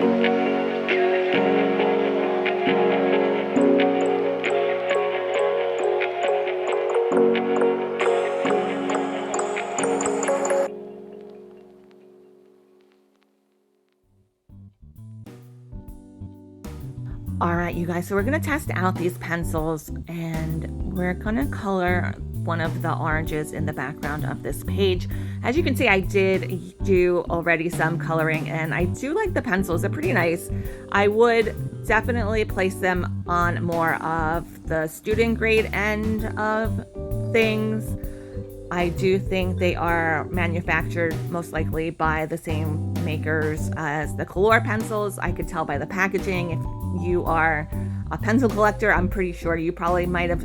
All right, you guys, so we're gonna test out these pencils and we're gonna color one of the oranges in the background of this page. As you can see, I did do already some coloring and I do like the pencils. They're pretty nice. I would definitely place them on more of the student grade end of things. I do think they are manufactured most likely by the same makers as the Color pencils. I could tell by the packaging. If you are a pencil collector, I'm pretty sure you probably might have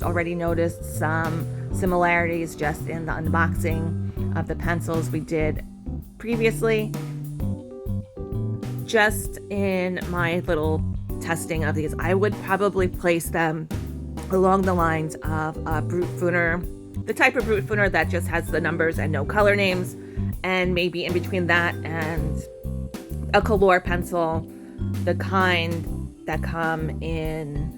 already noticed some similarities just in the unboxing of the pencils we did previously. Just in my little testing of these, I would probably place them along the lines of a Brute Fooner, the type of Brute Fooner that just has the numbers and no color names, and maybe in between that and a Color pencil, the kind that come in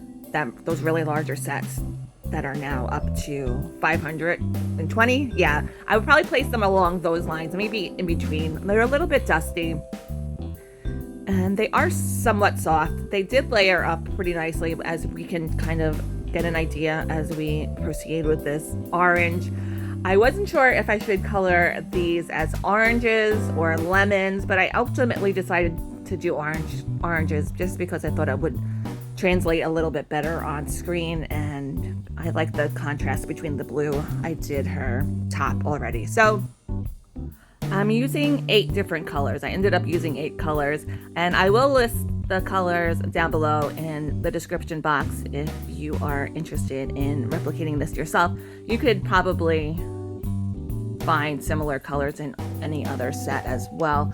those really larger sets that are now up to 520. Yeah, I would probably place them along those lines, maybe in between. They're a little bit dusty and they are somewhat soft. They did layer up pretty nicely, as we can kind of get an idea as we proceed with this orange. I wasn't sure if I should color these as oranges or lemons, but I ultimately decided to do oranges just because I thought it would translate a little bit better on screen, and I like the contrast between the blue. I did her top already. So I'm using 8 different colors. I ended up using 8 colors, and I will list the colors down below in the description box if you are interested in replicating this yourself. You could probably find similar colors in any other set as well.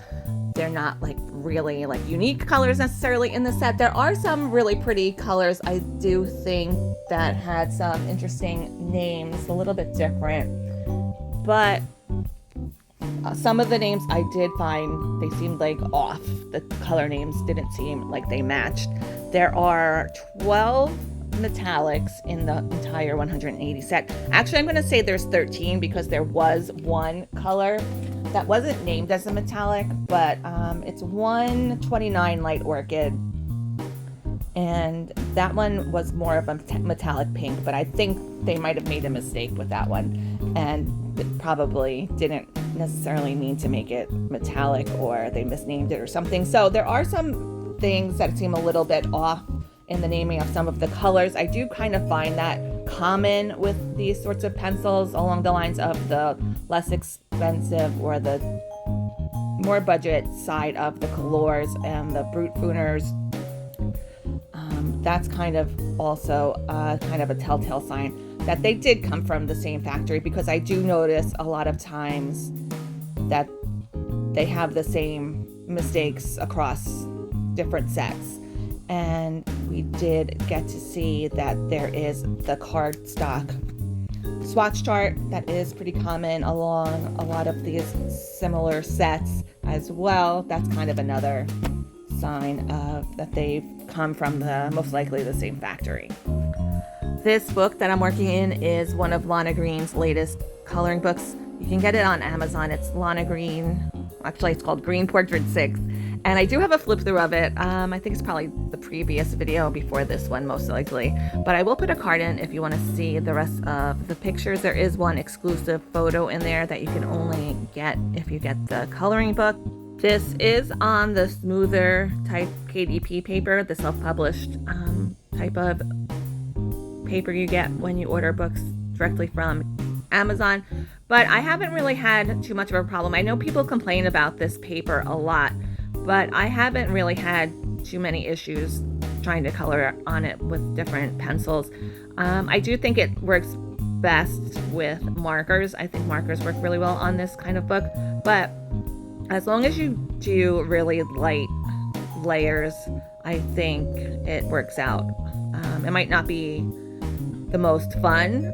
They're not like really like unique colors necessarily in the set. There are some really pretty colors I do think that had some interesting names, a little bit different, but some of the names I did find, they seemed like off. The color names didn't seem like they matched. There are 12 metallics in the entire 180 set. Actually, I'm going to say there's 13 because there was one color that wasn't named as a metallic, but it's 129 Light Orchid. And that one was more of a metallic pink, but I think they might have made a mistake with that one. And it probably didn't necessarily mean to make it metallic, or they misnamed it or something. So there are some things that seem a little bit off in the naming of some of the colors. I do kind of find that common with these sorts of pencils, along the lines of the less expensive or the more budget side of the Colors and the Brute Fooners. That's kind of also kind of a telltale sign that they did come from the same factory, because I do notice a lot of times that they have the same mistakes across different sets. And we did get to see that there is the cardstock swatch chart that is pretty common along a lot of these similar sets as well. That's kind of another sign of that they've come from most likely the same factory. This book that I'm working in is one of Lana Green's latest coloring books. You can get it on Amazon. It's Lana Green. Actually, it's called Green Portrait 6. And I do have a flip through of it. I think it's probably the previous video before this one, most likely. But I will put a card in if you want to see the rest of the pictures. There is one exclusive photo in there that you can only get if you get the coloring book. This is on the smoother type KDP paper, the self-published type of paper you get when you order books directly from Amazon. But I haven't really had too much of a problem. I know people complain about this paper a lot, but I haven't really had too many issues trying to color on it with different pencils. I do think it works best with markers. I think markers work really well on this kind of book, but as long as you do really light layers, I think it works out. It might not be the most fun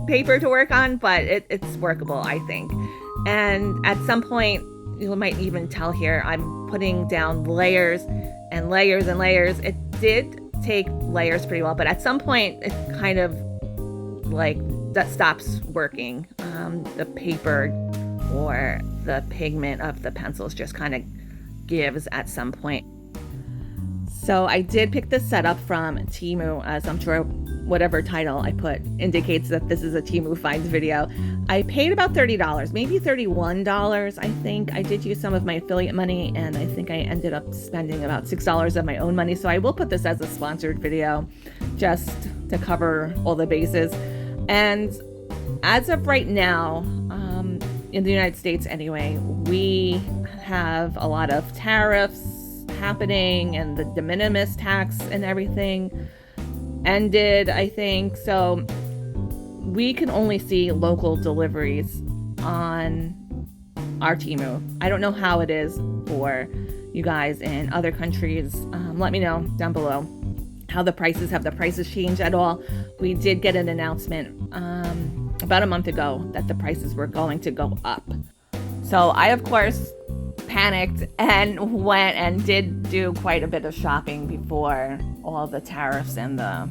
paper to work on, but it's workable, I think. And at some point you might even tell here, I'm putting down layers and layers and layers. It did take layers pretty well, but at some point it kind of like that stops working. The paper or the pigment of the pencils just kind of gives at some point. So I did pick this setup from Temu, as I'm sure whatever title I put indicates that this is a Temu finds video. I paid about $30, maybe $31, I think. I did use some of my affiliate money, and I think I ended up spending about $6 of my own money. So I will put this as a sponsored video just to cover all the bases. And as of right now, in the United States anyway, we have a lot of tariffs happening, and the de minimis tax and everything ended, I think. So we can only see local deliveries on our Temu. I don't know how it is for you guys in other countries. Let me know down below how the prices, have the prices changed at all. We did get an announcement about a month ago that the prices were going to go up. So I, of course, panicked and went and did do quite a bit of shopping before all the tariffs and the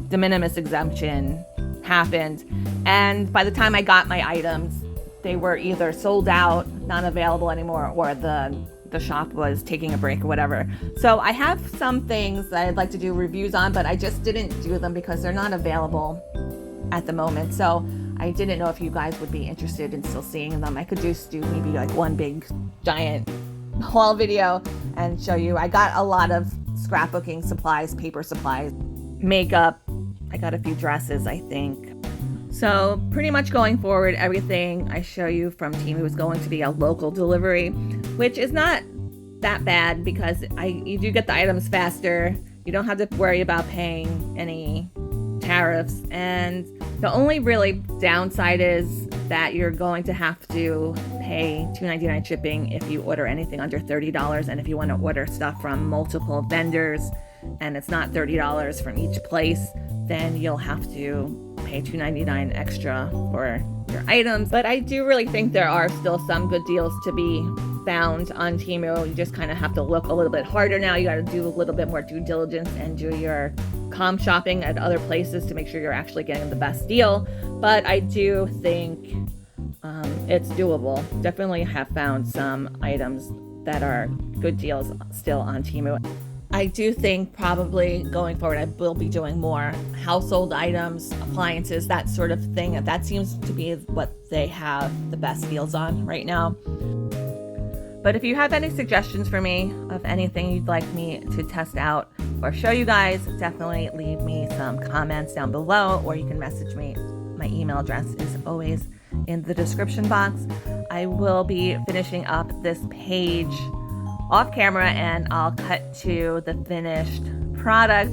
de minimis exemption happened. And by the time I got my items, they were either sold out, not available anymore, or the shop was taking a break or whatever. So I have some things that I'd like to do reviews on, but I just didn't do them because they're not available at the moment. So I didn't know if you guys would be interested in still seeing them. I could just do maybe like one big giant haul video and show you. I got a lot of scrapbooking supplies, paper supplies, makeup. I got a few dresses, I think. So pretty much going forward, everything I show you from Temu is going to be a local delivery, which is not that bad because you do get the items faster. You don't have to worry about paying any tariffs, and the only really downside is that you're going to have to pay $2.99 shipping if you order anything under $30, and if you want to order stuff from multiple vendors and it's not $30 from each place, then you'll have to pay $2.99 extra for your items. But I do really think there are still some good deals to be found on Temu. You just kind of have to look a little bit harder now. You got to do a little bit more due diligence and do your comp shopping at other places to make sure you're actually getting the best deal. But I do think it's doable. Definitely have found some items that are good deals still on Temu. I do think probably going forward I will be doing more household items, appliances, that sort of thing. That seems to be what they have the best deals on right now. But if you have any suggestions for me of anything you'd like me to test out or show you guys, definitely leave me some comments down below, or you can message me. My email address is always in the description box. I will be finishing up this page off camera and I'll cut to the finished product.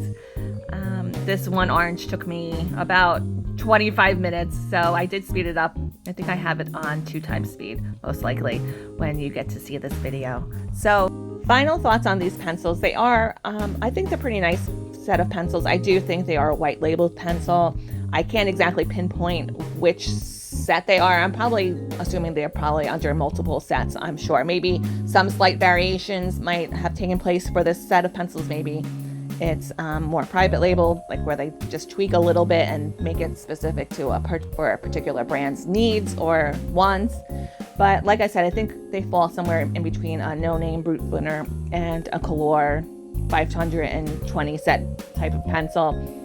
This one orange took me about 25 minutes, so I did speed it up. I think I have it on 2x speed, most likely, when you get to see this video. So final thoughts on these pencils. They are, I think they're pretty nice set of pencils. I do think they are a white labeled pencil. I can't exactly pinpoint which set they are. I'm probably assuming they're probably under multiple sets, I'm sure. Maybe some slight variations might have taken place for this set of pencils. Maybe it's more private label, like where they just tweak a little bit and make it specific to for a particular brand's needs or wants. But like I said, I think they fall somewhere in between a no-name Brute Fooner and a Color 520 set type of pencil.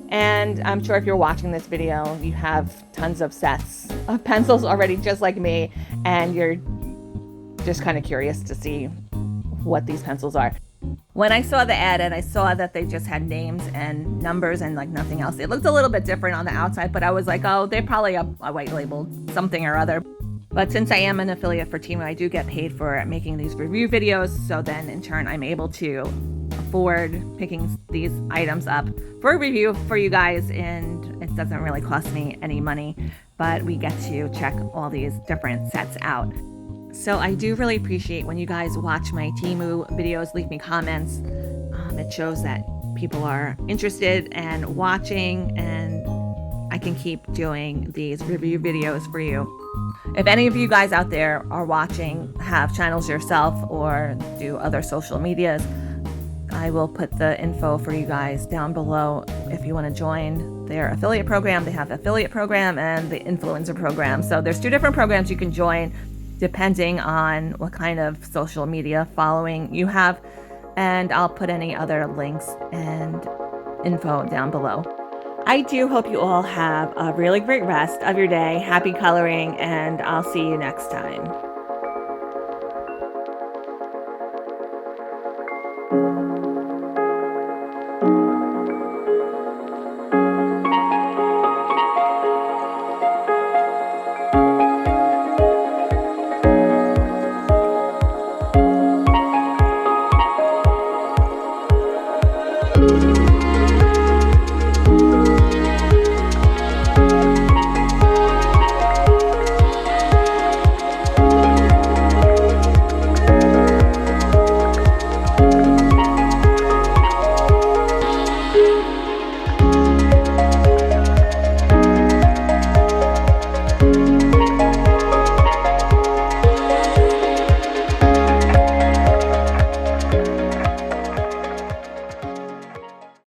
And I'm sure if you're watching this video, you have tons of sets of pencils already, just like me, and you're just kind of curious to see what these pencils are. When I saw the ad and I saw that they just had names and numbers and like nothing else, it looked a little bit different on the outside, but I was like, oh, they're probably a white label something or other. But since I am an affiliate for Temu, I do get paid for making these review videos. So then in turn, I'm able to afford picking these items up for a review for you guys, and it doesn't really cost me any money, but we get to check all these different sets out. So I do really appreciate when you guys watch my Temu videos, leave me comments. It shows that people are interested and watching, and I can keep doing these review videos for you. If any of you guys out there are watching, have channels yourself or do other social medias, I will put the info for you guys down below if you want to join their affiliate program. They have the affiliate program and the influencer program. So there's 2 different programs you can join depending on what kind of social media following you have. And I'll put any other links and info down below. I do hope you all have a really great rest of your day. Happy coloring, and I'll see you next time.